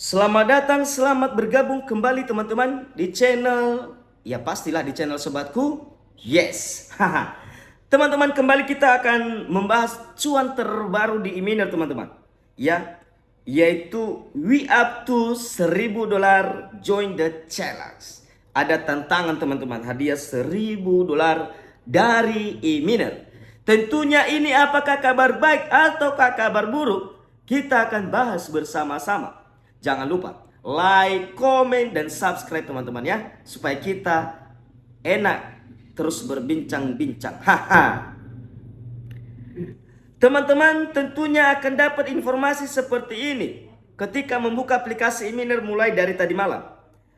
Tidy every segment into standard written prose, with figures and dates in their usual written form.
Selamat datang, selamat bergabung kembali teman-teman di channel, ya pastilah di channel sobatku. Yes, haha. Teman-teman, kembali kita akan membahas cuan terbaru di e-miner teman-teman. Ya, yaitu we up to $1.000 join the challenge. Ada tantangan teman-teman, hadiah $1.000 dari e-miner. Tentunya ini apakah kabar baik ataukah kabar buruk? Kita akan bahas bersama-sama. Jangan lupa like, komen, dan subscribe teman-teman ya, supaya kita enak terus berbincang-bincang. Haha. Teman-teman tentunya akan dapat informasi seperti ini ketika membuka aplikasi e-miner mulai dari tadi malam.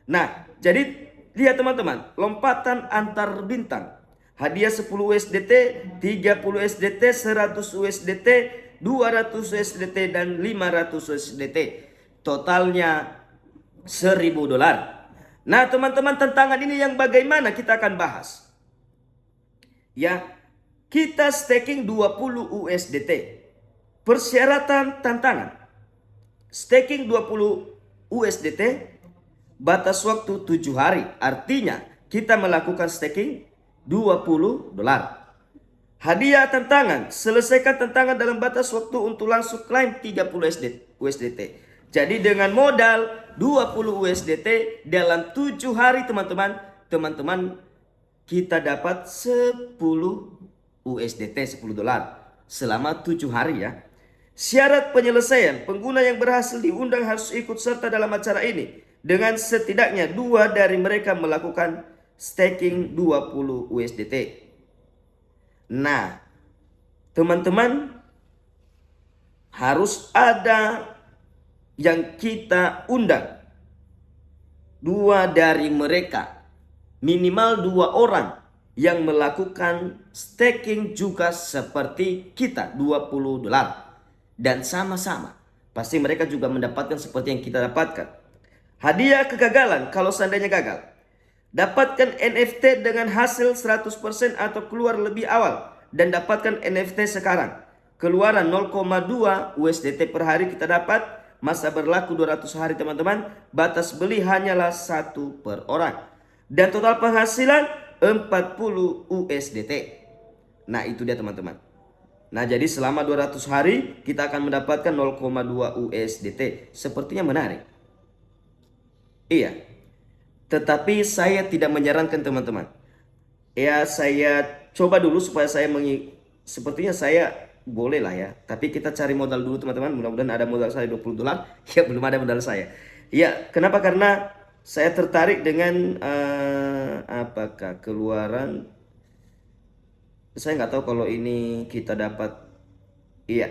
Nah, jadi lihat teman-teman, lompatan antar bintang. Hadiah 10 USDT, 30 USDT, 100 USDT, 200 USDT, dan 500 USDT. Totalnya $1.000. Nah teman-teman, tantangan ini yang bagaimana kita akan bahas. Ya, kita staking 20 USDT. Persyaratan tantangan. Staking 20 USDT, batas waktu 7 hari. Artinya kita melakukan staking $20. Hadiah tantangan, selesaikan tantangan dalam batas waktu untuk langsung klaim 30 USDT. Jadi dengan modal 20 USDT dalam 7 hari teman-teman, kita dapat 10 USDT, $10 selama 7 hari ya. Syarat penyelesaian, pengguna yang berhasil diundang harus ikut serta dalam acara ini dengan setidaknya 2 dari mereka melakukan staking 20 USDT. Nah, teman-teman, harus ada yang kita undang 2 dari mereka, minimal 2 orang yang melakukan staking juga seperti kita, $20. Dan sama-sama pasti mereka juga mendapatkan seperti yang kita dapatkan. Hadiah kegagalan kalau seandainya gagal, dapatkan NFT dengan hasil 100% atau keluar lebih awal, dan dapatkan NFT sekarang. Keluaran 0,2 USDT per hari kita dapat. Masa berlaku 200 hari teman-teman. Batas beli hanyalah 1 per orang. Dan total penghasilan 40 USDT. Nah itu dia teman-teman. Nah jadi selama 200 hari kita akan mendapatkan 0,2 USDT. Sepertinya menarik. Iya. Tetapi saya tidak menyarankan teman-teman. Ya saya coba dulu supaya saya sepertinya saya boleh lah ya. Tapi kita cari modal dulu teman-teman. Mudah-mudahan ada modal saya $20. Ya belum ada modal saya. Ya kenapa? Karena saya tertarik dengan apakah keluaran. Saya nggak tahu kalau ini kita dapat. Iya,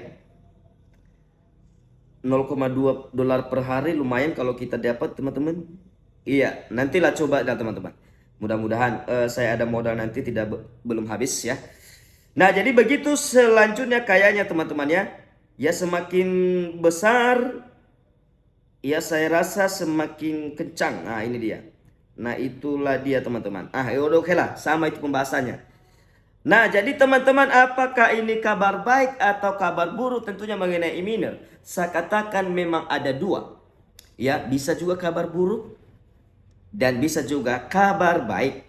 $0,2 per hari lumayan kalau kita dapat teman-teman. Iya, nantilah coba dah teman-teman. Mudah-mudahan saya ada modal nanti belum habis ya. Nah jadi begitu selanjutnya kayaknya teman-teman ya. Ya semakin besar, ya saya rasa semakin kencang. Nah ini dia. Nah itulah dia teman-teman. Ya udah oke lah, sama itu pembahasannya. Nah jadi teman-teman, apakah ini kabar baik atau kabar buruk tentunya mengenai e-miner? Saya katakan memang ada 2. Ya bisa juga kabar buruk dan bisa juga kabar baik.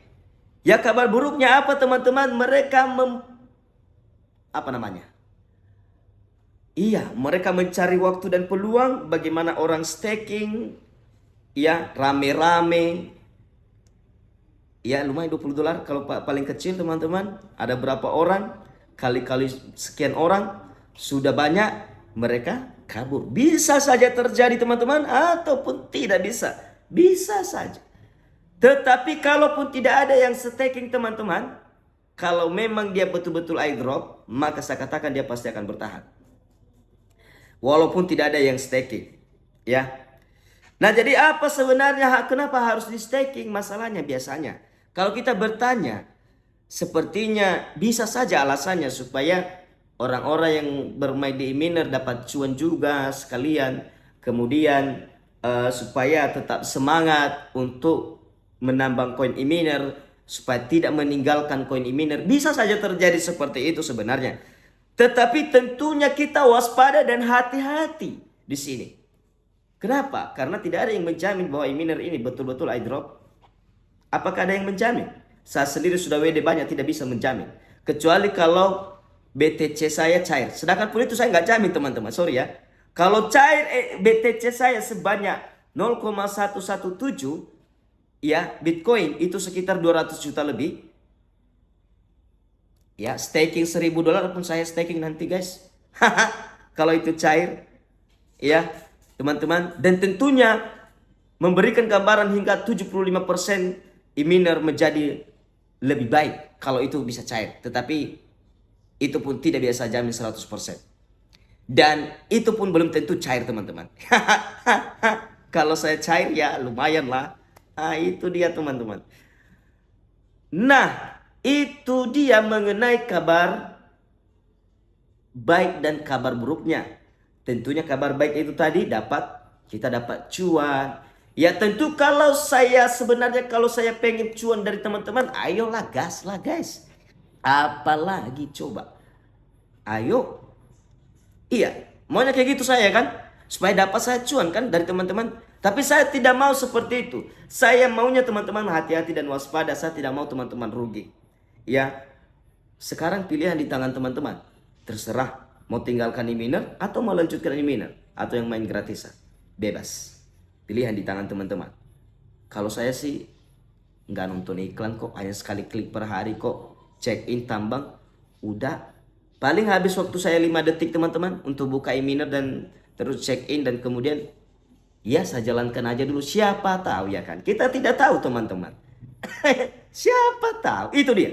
Ya kabar buruknya apa teman-teman? Mereka mereka mencari waktu dan peluang bagaimana orang staking ya rame-rame. Ya lumayan $20 kalau paling kecil teman-teman. Ada berapa orang, kali-kali sekian orang, sudah banyak, mereka kabur. Bisa saja terjadi teman-teman, ataupun tidak bisa. Bisa saja. Tetapi kalaupun tidak ada yang staking teman-teman, kalau memang dia betul-betul airdrop, maka saya katakan dia pasti akan bertahan. Walaupun tidak ada yang staking. Ya. Nah jadi apa sebenarnya, kenapa harus di staking? Masalahnya biasanya kalau kita bertanya, sepertinya bisa saja alasannya supaya orang-orang yang bermain di e-miner dapat cuan juga sekalian. Kemudian supaya tetap semangat untuk menambang koin e-miner, supaya tidak meninggalkan koin e-miner. Bisa saja terjadi seperti itu sebenarnya. Tetapi tentunya kita waspada dan hati-hati di sini. Kenapa? Karena tidak ada yang menjamin bahwa e-miner ini betul-betul airdrop. Apakah ada yang menjamin? Saya sendiri sudah WD banyak, tidak bisa menjamin. Kecuali kalau BTC saya cair. Sedangkan pun itu saya nggak jamin teman-teman, sorry ya. Kalau cair BTC saya sebanyak 0,117 ya, Bitcoin itu sekitar 200 juta lebih. Ya, staking $1000 pun saya staking nanti guys. Kalau itu cair. Ya, teman-teman. Dan tentunya memberikan gambaran hingga 75% e-miner menjadi lebih baik kalau itu bisa cair. Tetapi itu pun tidak biasa jamin 100%. Dan itu pun belum tentu cair teman-teman. Kalau saya cair ya lumayan lah. Nah, itu dia teman-teman. Nah, itu dia mengenai kabar baik dan kabar buruknya. Tentunya kabar baik itu tadi kita dapat cuan. Ya tentu kalau saya pengen cuan dari teman-teman, ayolah gas lah guys. Apalagi coba. Ayo. Iya, maunya kayak gitu saya kan. Supaya dapat saya cuan kan dari teman-teman. Tapi saya tidak mau seperti itu. Saya maunya teman-teman hati-hati dan waspada. Saya tidak mau teman-teman rugi. Ya, sekarang pilihan di tangan teman-teman. Terserah mau tinggalkan e-miner atau mau lanjutkan e-miner. Atau yang main gratisan. Bebas. Pilihan di tangan teman-teman. Kalau saya sih nggak nonton iklan kok. Hanya sekali klik per hari kok. Check in tambang. Udah. Paling habis waktu saya 5 detik teman-teman. Untuk buka e-miner dan terus check in. Dan kemudian ya saya jalankan aja dulu. Siapa tahu ya kan. Kita tidak tahu teman-teman. Siapa tahu. Itu dia.